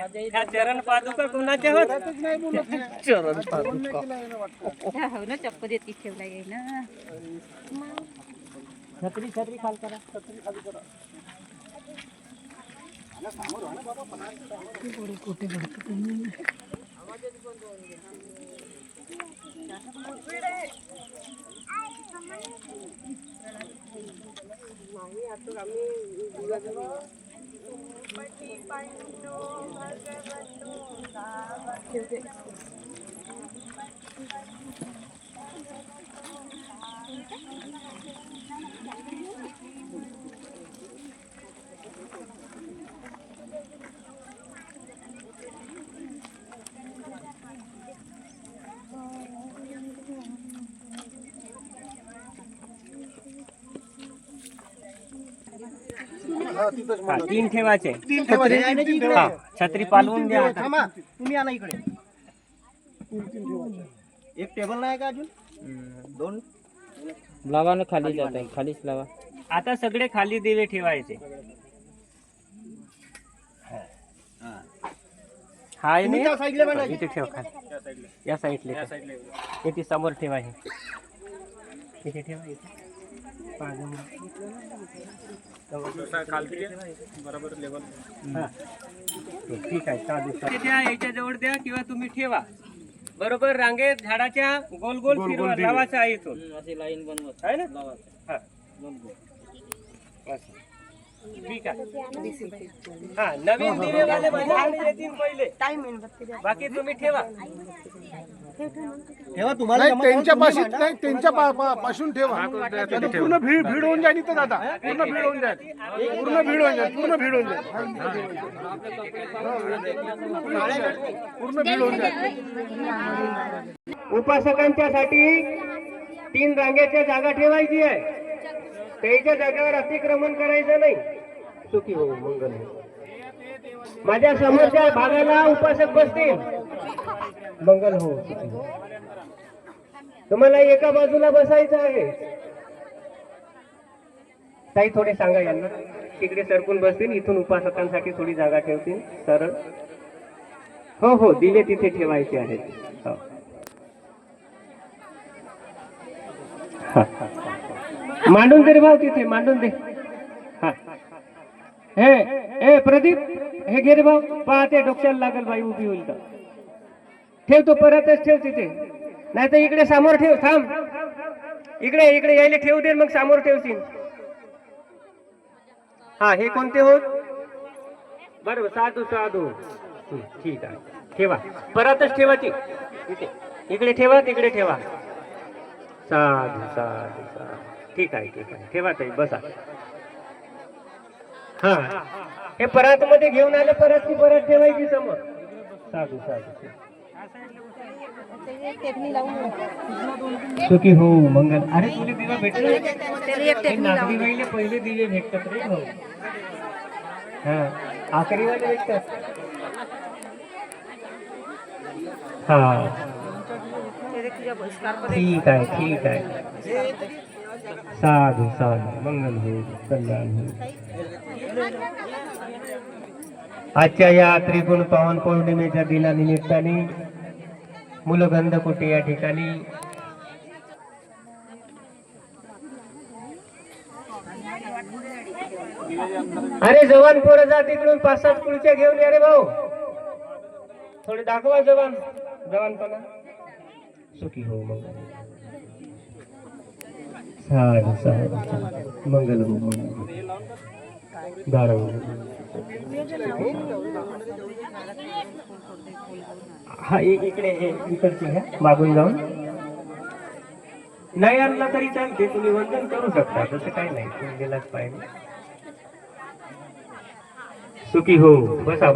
ह्या चरण पादुका कोणाच्या होत? चरण पादुका हो ना, चप्पल येते ठेवला येईल ना. छत्री छत्री खाल करा, छत्री खाली करा. कुठे तीन ठेवायचे. हा, छत्री पालवून द्या. तुम्ही आणा इकडे. एक टेबल नाही का अजून? दोन लावा ना, खाली जात आहे, खालीच लावा. आता सगळे खाली दिवे ठेवायचे. हाय नाही इथे ठेव खाली, या साईडला. इथे समोर ठेवायचे. इथे ठेवा, इथे बरोबर लेवल. ठीक आहे, याच्या जवळ द्या किंवा तुम्ही ठेवा. बरोबर रांगेत झाडाच्या गोल गोल फिरवा, लावायचं आहे इथून. अशी लाईन बनवत आहे ना. हा, ठीक आहे. हा, नवीन दिवेवाले माझ्याकडे येतील पहिले, बाकी तुम्ही ठेवा. ठेवा तुम्हाला त्यांच्या पासून ठेवा. पूर्ण भीड होऊन जाईल इथं दादा. पूर्ण भीड होऊन जाईल. उपासकांच्या साठी 3 रांगेच्या जागा ठेवायची आहे. त्याच्या जागेवर अतिक्रमण करायचं नाही. सुखी हो, मंगल हो. माझ्या समोरच्या भागाला उपासक बसतील. मंगल हो, सुखी हो. तुम्हाला एका बाजूला बसायचं आहे. ताई थोडे सांगा यांना, तिकडे सरकून बसतील. इथून उपासकांसाठी थोडी जागा ठेवतील सरळ. हो हो, दिवे तिथे ठेवायचे आहेत. हो. मांडून दे रे भाऊ, तिथे मांडून दे. हा, हे प्रदीप, हे घे रे भाऊ. पाहते डोक्याला लागल बाई, उभी होईल तर. ठेव तो, परतच ठेव तिथे. नाही तर इकडे समोर ठेव. थांब, इकडे यायला ठेवू दे, मग समोर ठेवशील. हा, हे कोणते होत? बरोबर, साधू. ठीक आहे, ठेवा. परतच ठेवा ती. इकडे ठेवा, तिकडे ठेवा. साधू. ठीक आहे, ठेवा ताई, बसा. हा, हे परत मध्ये घेऊन आले, परत ठेवायची समोर. साधू. सुखी हो, मंगल. अरे तुला दिवा भेटले, नागरी बाईले पहिले दिवे भेटतात रे भाऊ. हा, आखरी वाले भेटतात. हा, ठीक आहे. साधू, मंगल हो, कल्याण हो. आजच्या या त्रिगुण पावन पौर्णिमेच्या दिनानिमित्ताने मुलगंध कुटे या ठिकाणी अरे जवान पोरं जा तिकडून 5-7 कुळच्या घेऊन या रे भाऊ. थोडे दाखवा जवानपणा. सुखी हो, मंगल. साधू. मंगल हो, दारू. हा, इकडचे घ्या, मागून जाऊन. नाही आणला तरी चालते, तुम्ही वंदन करू शकता, तसं काही नाही. तुम्ही गेलाच पाहिजे. सुखी हो, बसा.